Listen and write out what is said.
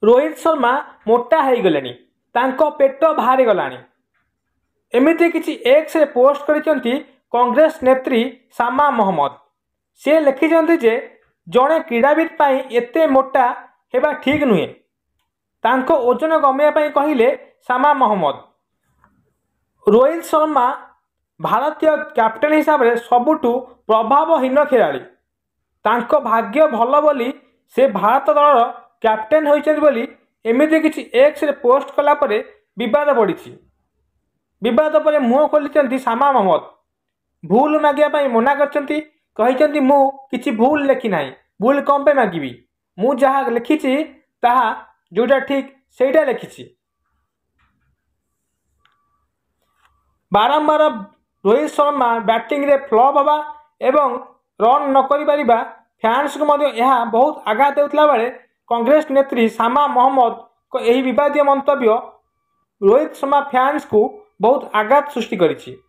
रोहित शर्मा मोटा हो गले पेट बाहरी गलानी एमती किसी एक्स रे पोस्ट कर कांग्रेस नेत्री सामा महमद से लिखिं जे जड़े क्रीड़ाविद एते मोटा हेबा ठीक नुहे तांको ओजन कमेवाई कहले सामा महमद। रोहित शर्मा भारतीय कैप्टेन हिसाब से सबुठु प्रभावहीन खिलाड़ी तांको भाग्य भल बोली से भारत दल कैप्टेन होती एमती किसी एक्स रे पोस्ट कला परे विवाद बढ़ी विवाद पर मुह खोली सामा महमद भूल मागिया मना कर मु किछि भूल लिखी ना भूल कम पे मागिबी मु जहाँ लिखी ताहा जोटा ठीक सेटा लिखी। बारंबार रोहित शर्मा बैटिंग रे फ्लॉप हवा एवं रन न करि परिबा फैंस को मध्य यह बहुत आघात देउतला बेले कांग्रेस नेत्री सामा महमद को यही विवादीय मंतव्य रोहित शर्मा फैंस को बहुत आघात सृष्टि करिछि।